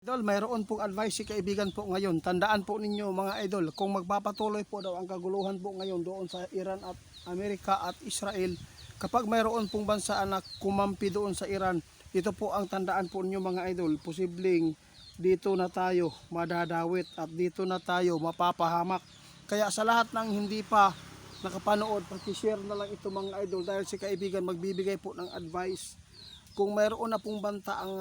Idol, mayroon pong advice si kaibigan po ngayon. Tandaan po ninyo mga idol, kung magpapatuloy po daw ang kaguluhan po ngayon doon sa Iran at Amerika at Israel, kapag mayroon pong bansa na kumampi doon sa Iran, ito po ang tandaan po ninyo mga idol, posibleng dito na tayo madadawit at dito na tayo mapapahamak. Kaya sa lahat ng hindi pa nakapanood, paki-share na lang ito mga idol dahil si kaibigan magbibigay po ng advice. Kung mayroon na pong banta ang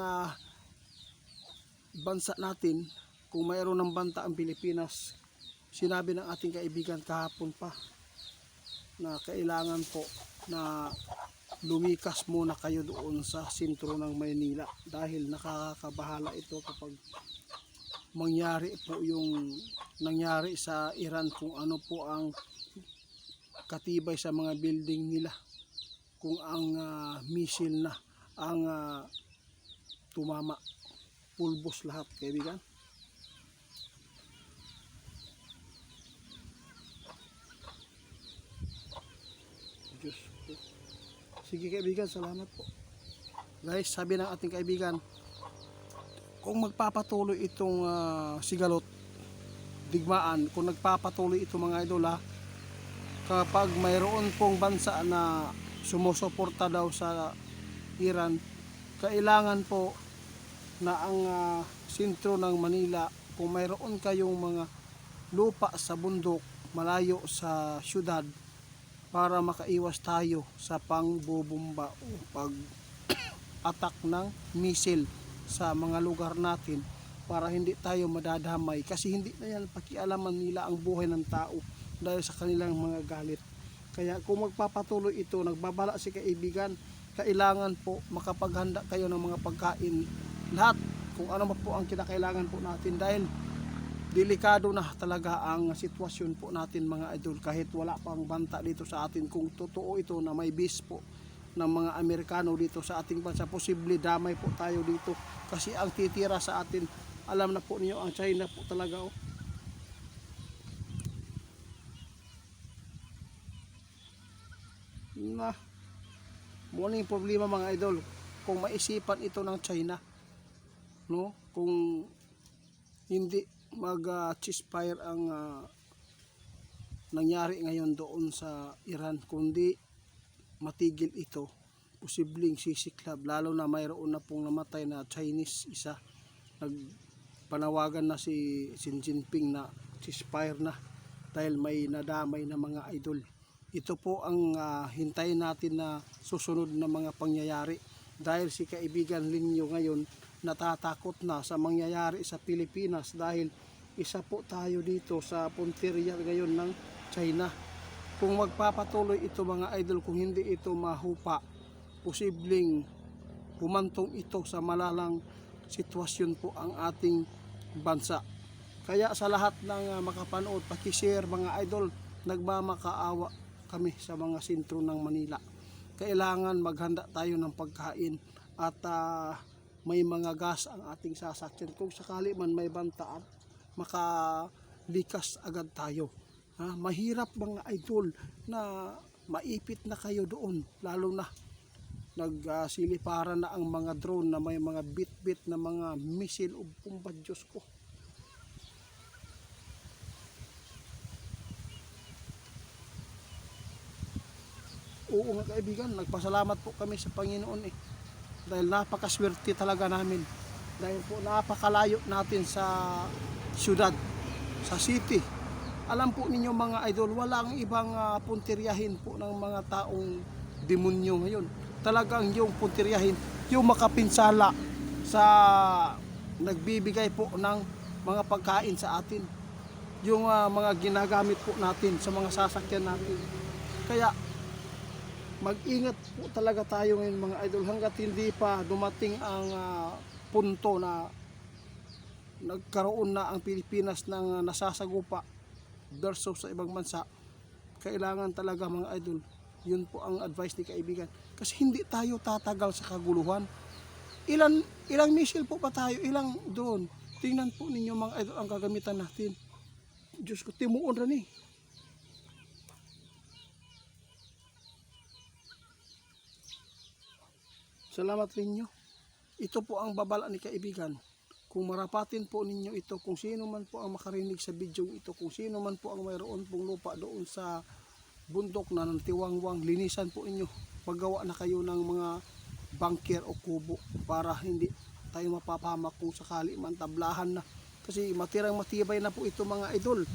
bansa natin, kung mayroon ng banta ang Pilipinas, sinabi ng ating kaibigan kahapon pa na kailangan po na lumikas muna kayo doon sa sentro ng Maynila dahil nakakabahala ito kapag mangyari po yung nangyari sa Iran, kung ano po ang katibay sa mga building nila, kung ang missile na ang tumama, pulbos lahat kaibigan. Diyos ko. Sige kaibigan, salamat po. Guys, sabi ng ating kaibigan, kung magpapatuloy itong sigalot, digmaan, kung nagpapatuloy ito mga idol kapag mayroon pong bansa na sumusuporta daw sa Iran, kailangan po na ang sentro ng Manila, kung mayroon kayong mga lupa sa bundok malayo sa syudad, para makaiwas tayo sa pangbubumba o pag-attack ng missile sa mga lugar natin, para hindi tayo madadamay, kasi hindi na yan pakialaman nila ang buhay ng tao dahil sa kanilang mga galit. Kaya kung magpapatuloy ito, nagbabala si kaibigan, kailangan po makapaghanda kayo ng mga pagkain, lahat kung ano po ang kinakailangan po natin, dahil delikado na talaga ang sitwasyon po natin mga idol. Kahit wala pang banta dito sa atin, kung totoo ito na may base po ng mga Amerikano dito sa ating bansa, posible damay po tayo dito, kasi ang titira sa atin, alam na po niyo, ang China po talaga na muna yung problema mga idol, kung maisipan ito ng China, no, kung hindi mag-ceasefire ang nangyari ngayon doon sa Iran, kundi matigil ito, posibleng sisiklab, lalo na mayroon na pong namatay na Chinese isa. Nagpanawagan na si Xi Jinping na ceasefire na dahil may nadamay na mga idol. Ito po ang hintayin natin na susunod na mga pangyayari, dahil si kaibigan Linyo ngayon natatakot na sa mangyayari sa Pilipinas, dahil isa po tayo dito sa punteriya ngayon ng China. Kung magpapatuloy ito mga idol, kung hindi ito mahupa, posibleng humantong ito sa malalang sitwasyon po ang ating bansa. Kaya sa lahat ng makapanood, paki-share mga idol, nagmamakaawa kami sa mga sentro ng Manila. Kailangan maghanda tayo ng pagkain at may mga gas ang ating sasakyan, kung sakali man may bantaan, makalikas agad tayo. Mahirap mga idol na maipit na kayo doon, lalo na nagsiliparan na ang mga drone na may mga bit-bit na mga missile o pumba. Diyos ko. Oo nga kaibigan, nagpasalamat po kami sa Panginoon dahil napakaswerte talaga namin, dahil po napakalayo natin sa syudad, sa city. Alam po ninyo mga idol, walang ibang puntiryahin po ng mga taong demonyo ngayon. Talagang yung puntiryahin, yung makapinsala sa nagbibigay po ng mga pagkain sa atin, yung mga ginagamit po natin sa mga sasakyan natin. Kaya mag-ingat po talaga tayo ngayon mga idol, hanggat hindi pa dumating ang punto na nagkaroon na ang Pilipinas ng nasasagupa versus sa ibang bansa. Kailangan talaga mga idol, yun po ang advice ni kaibigan, kasi hindi tayo tatagal sa kaguluhan. Ilang missile po pa tayo, ilang drone. Tingnan po ninyo mga idol ang gagamitan natin. Diyos ko, timuon rin Salamat ninyo. Ito po ang babala ni kaibigan. kung marapatin po ninyo ito, kung sino man po ang makarinig sa video ito, kung sino man po ang mayroon pong lupa doon sa bundok na nantiwangwang, linisan po inyo. Paggawa na kayo ng mga bunker o kubo para hindi tayo mapapahamak kung sakali man tablahan na. Kasi matirang matibay na po ito mga idol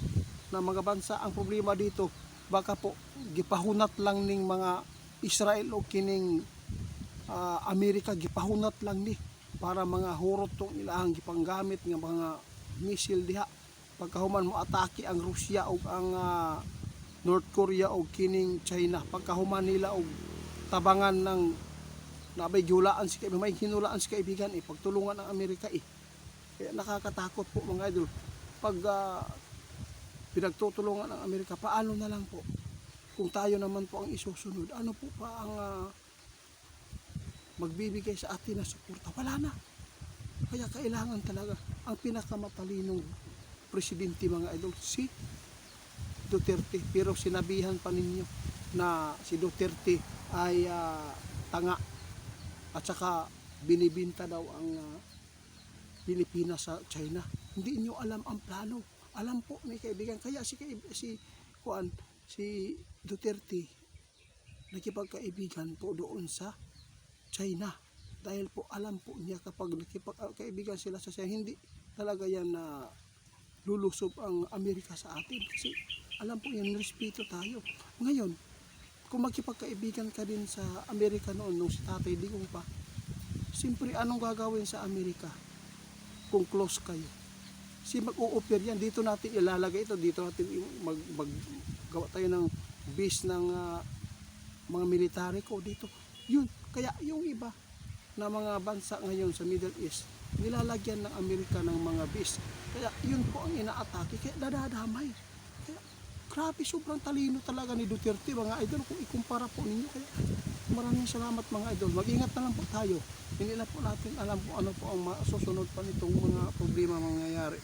na mga bansa. Ang problema dito, baka po gipahunat lang ning mga Israel o kining Amerika, gipahunat lang ni para mga hurot tong ilahang gipanggamit ng mga missile diha. Pagkahuman mo atake ang Rusya o ang North Korea o kining China, pagkahuman nila og tabangan ng nabay gihulaan si kaibigan, may hinulaan si kaibigan pagtulungan ng Amerika Kaya nakakatakot po mga idol. Pag pinagtutulungan ng Amerika, paano na lang po kung tayo naman po ang isusunod? Ano po pa ang magbibigay sa atin na suporta? Wala na. Kaya kailangan talaga ang pinakamatalinong presidente mga idol, si Duterte. Pero sinabihan pa ninyo na si Duterte ay tanga at saka binibinta daw ang Pilipinas sa China. Hindi nyo alam ang plano. Alam po ni kaibigan. Kaya si Duterte nakipagkaibigan po doon sa China. Dahil po alam po niya kapag nakipagkaibigan sila sa China, hindi talaga yan na lulusob ang Amerika sa atin. Kasi alam po yan, respeto tayo. Ngayon, kung magkipagkaibigan ka din sa Amerika noon, nung si Tatay Digong pa, siyempre anong gagawin sa Amerika kung close kayo? Si mag-o-offer yan, dito natin ilalagay ito, dito natin maggawa tayo ng base ng mga military ko dito. Yun, kaya yung iba na mga bansa ngayon sa Middle East, nilalagyan ng Amerika ng mga base. Kaya yun po ang inaatake, kaya dadadamay. Kaya grabe, sobrang talino talaga ni Duterte mga idol kung ikumpara po ninyo. Kaya maraming salamat mga idol. Mag-ingat na lang po tayo. Hindi na po natin alam kung ano po ang masusunod pa nitong mga problema mangyayari.